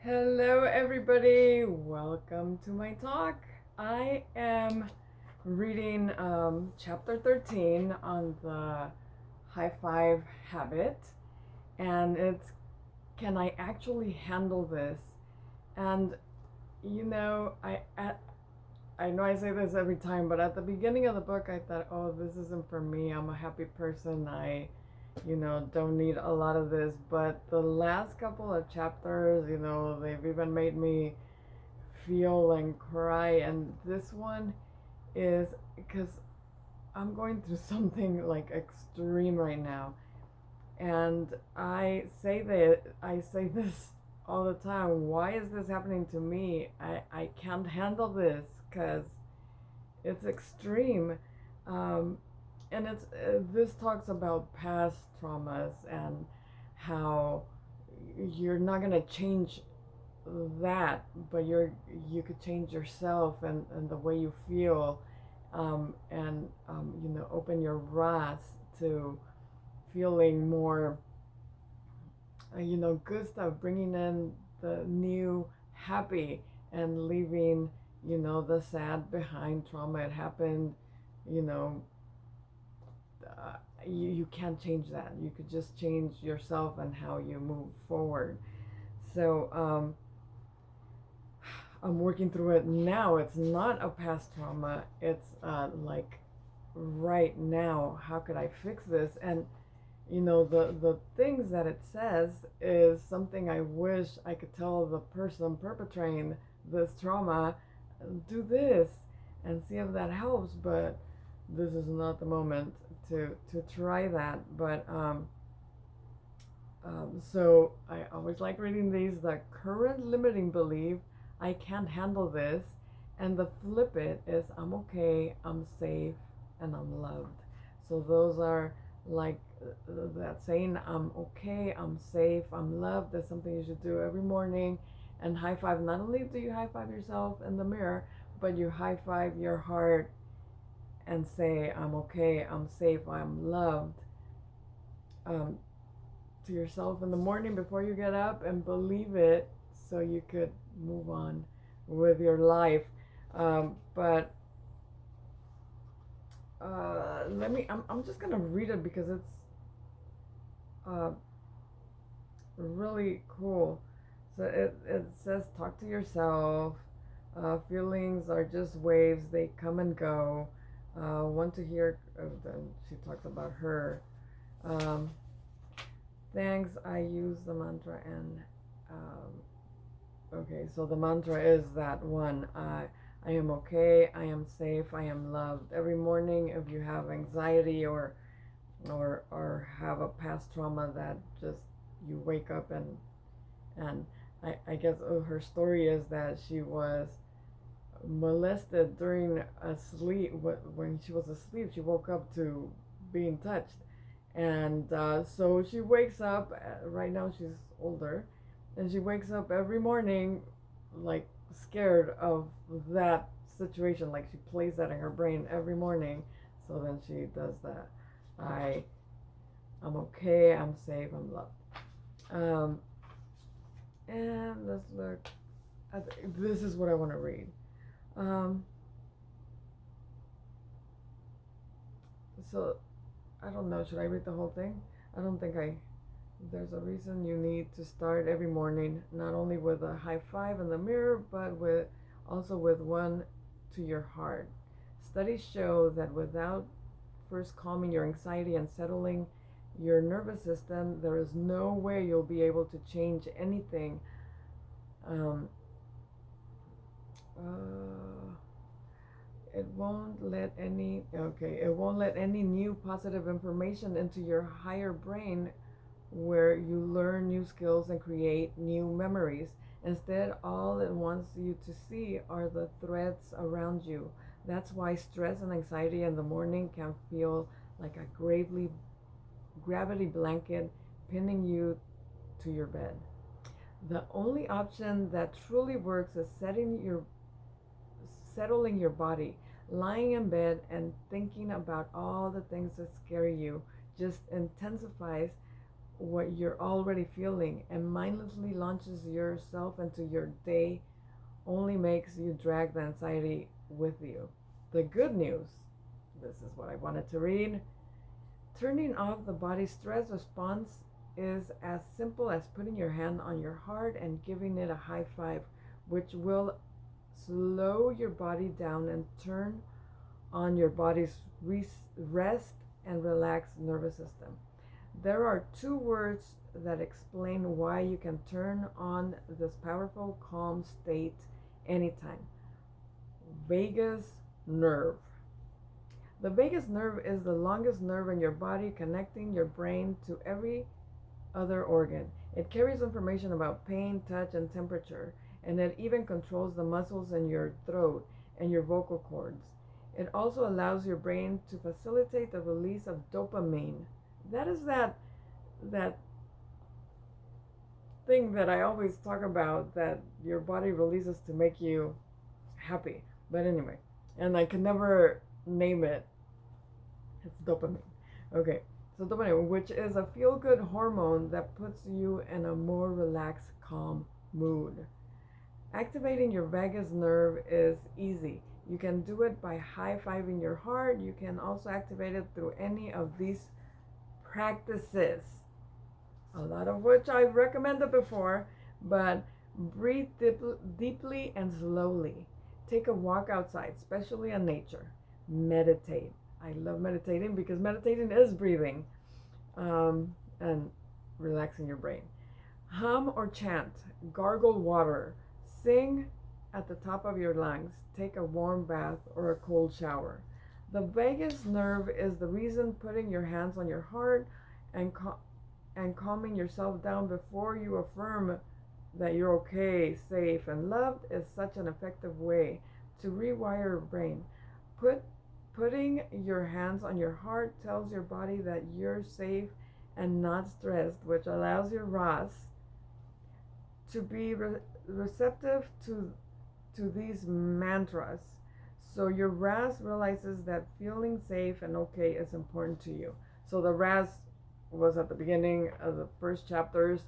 Hello, everybody. Welcome to my talk. I am reading chapter 13 on the high five habit, and it's can I actually handle this? And you know, I know I say this every time, but at the beginning of the book, I thought, oh, this isn't for me. I'm a happy person. I don't need a lot of this. But the last couple of chapters, they've even made me feel and cry. And this one is because I'm going through something like extreme right now. And I say this all the time. Why is this happening to me? I can't handle this because it's extreme. Um, and this talks about past traumas and how you're not going to change that, but you could change yourself and the way you feel, and open your wrath to feeling more, good stuff, bringing in the new happy and leaving, the sad behind. Trauma, it happened, you know, you can't change that. You could just change yourself and how you move forward. So, I'm working through it now. It's not a past trauma. It's like right now. How could I fix this? And the things that it says is something I wish I could tell the person perpetrating this trauma, do this and see if that helps. But this is not the moment to try that. So I always like reading these. The current limiting belief, I can't handle this. And the flip it is, I'm okay, I'm safe, and I'm loved. So those are like that saying, I'm okay, I'm safe, I'm loved. That's something you should do every morning. And high five. Not only do you high five yourself in the mirror, but you high five your heart and say, I'm okay, I'm safe, I'm loved. Um, to yourself in the morning before you get up, and believe it so you could move on with your life. But I'm just gonna read it because it's uh, really cool. So it says, talk to yourself. Feelings are just waves, they come and go. Want to hear, then she talks about her. Um, Thanks, I use the mantra and okay, so the mantra is that one. I am okay, I am safe, I am loved. Every morning, if you have anxiety or have a past trauma that just you wake up and I guess her story is that she was molested during a sleep. When she was asleep, she woke up to being touched, and so she wakes up. Right now, she's older, and she wakes up every morning, like scared of that situation. Like she plays that in her brain every morning. So then she does that. I I'm okay. I'm safe. I'm loved. Um, and let's look. This is what I want to read. Um, so I don't know. Should I read the whole thing? I don't think I. There's a reason you need to start every morning, not only with a high five in the mirror, but also with one to your heart. Studies show that without first calming your anxiety and settling your nervous system, there is no way you'll be able to change anything. Um, uh, it won't let any new positive information into your higher brain where you learn new skills and create new memories. Instead, all it wants you to see are the threats around you. That's why stress and anxiety in the morning can feel like a gravity blanket pinning you to your bed. The only option that truly works is settling your body, lying in bed and thinking about all the things that scare you just intensifies what you're already feeling and mindlessly launches yourself into your day only makes you drag the anxiety with you. The good news, this is what I wanted to read. Turning off the body's stress response is as simple as putting your hand on your heart and giving it a high five, which will slow your body down and turn on your body's rest and relaxed nervous system. There are two words that explain why you can turn on this powerful calm state anytime. Vagus nerve. The vagus nerve is the longest nerve in your body, connecting your brain to every other organ. It carries information about pain, touch, and temperature, and it even controls the muscles in your throat and your vocal cords. It also allows your brain to facilitate the release of dopamine. That is that thing that I always talk about that your body releases to make you happy. But anyway, and I can never name it. It's dopamine. Okay, so dopamine, which is a feel-good hormone that puts you in a more relaxed, calm mood. Activating your vagus nerve is easy. You can do it by high-fiving your heart. You can also activate it through any of these practices, a lot of which I've recommended before, but breathe deeply and slowly. Take a walk outside, especially in nature. Meditate. I love meditating because meditating is breathing and relaxing your brain. Hum or chant, gargle water, sing at the top of your lungs, take a warm bath or a cold shower. The vagus nerve is the reason putting your hands on your heart and calming yourself down before you affirm that you're okay, safe, and loved is such an effective way to rewire your brain. Putting your hands on your heart tells your body that you're safe and not stressed, which allows your RAS to be receptive to these mantras. So your RAS realizes that feeling safe and okay is important to you. So the RAS was at the beginning of the first chapters.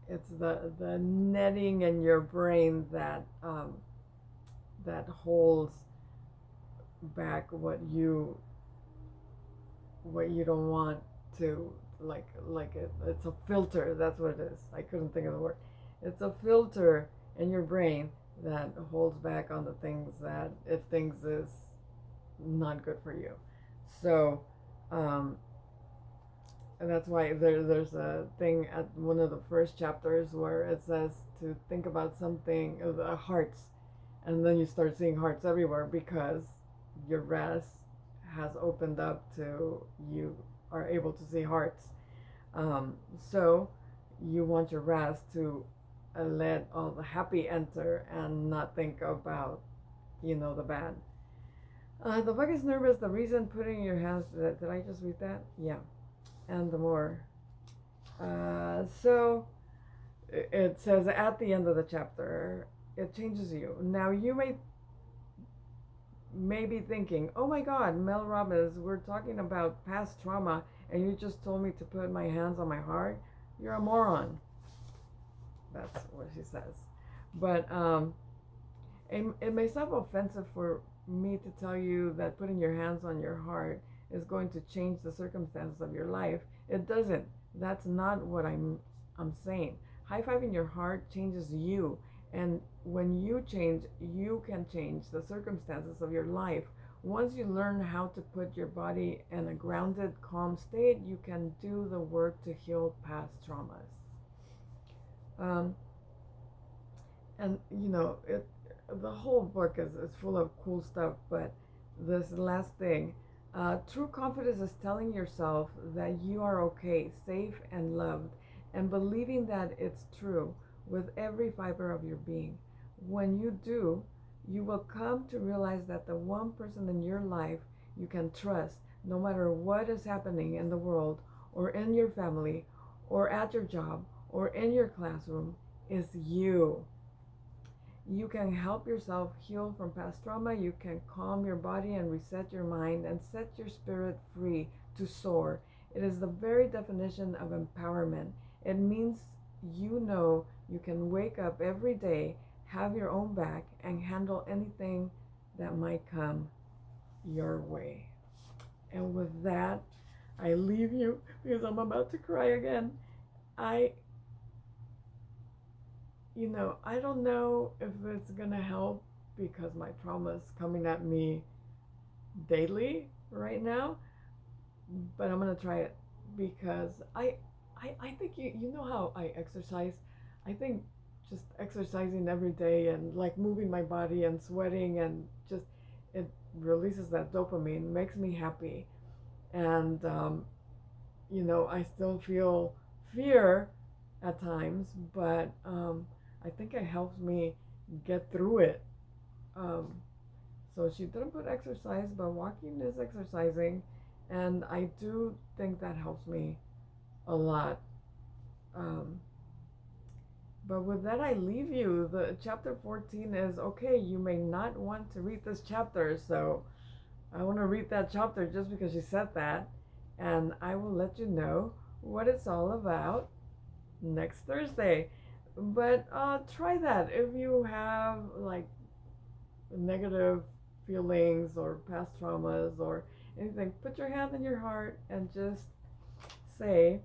It's the netting in your brain that that holds back what you don't want to, it's a filter. That's what it is. I couldn't think of the word. It's a filter in your brain that holds back on the things that it thinks is not good for you. So and that's why there's a thing at one of the first chapters where it says to think about something, hearts, and then you start seeing hearts everywhere because your RAS has opened up to, you are able to see hearts. So you want your RAS to let all the happy enter and not think about, the bad. The vagus nerve is the reason putting your hands, did I just read that? Yeah. And the more. So it says at the end of the chapter, it changes you. Now you may be thinking, oh my God, Mel Robbins, we're talking about past trauma and you just told me to put my hands on my heart. You're a moron. That's what she says. But it may sound offensive for me to tell you that putting your hands on your heart is going to change the circumstances of your life. It doesn't. That's not what I'm saying. High-fiving your heart changes you, and when you change, you can change the circumstances of your life. Once you learn how to put your body in a grounded, calm state, you can do the work to heal past traumas. And the whole book is full of cool stuff, but this last thing, true confidence is telling yourself that you are okay, safe, and loved, and believing that it's true with every fiber of your being. When you do, you will come to realize that the one person in your life you can trust, no matter what is happening in the world, or in your family, or at your job, or in your classroom, is you. You can help yourself heal from past trauma. You can calm your body and reset your mind and set your spirit free to soar It is the very definition of empowerment. It means you know you can wake up every day, have your own back, and handle anything that might come your way. And with that, I leave you because I'm about to cry again. I, I don't know if it's gonna help because my trauma is coming at me daily right now, but I'm gonna try it because I think you know how I exercise. I think just exercising every day and like moving my body and sweating and just it releases that dopamine, makes me happy, and I still feel fear at times, but I think it helps me get through it. Um, so she didn't put exercise, but walking is exercising, and I do think that helps me a lot. Um, but with that, I leave you. The chapter 14 is okay. You may not want to read this chapter, so I want to read that chapter just because she said that, and I will let you know what it's all about next Thursday. But try that if you have like negative feelings or past traumas or anything. Put your hand in your heart and just say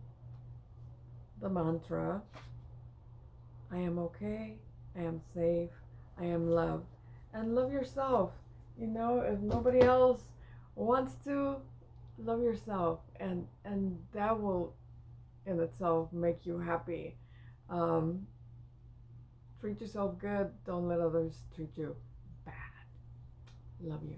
the mantra: I am okay, I am safe, I am loved. And love yourself. If nobody else wants to, love yourself, and that will in itself make you happy. Um, Treat yourself good. Don't let others treat you bad. Love you.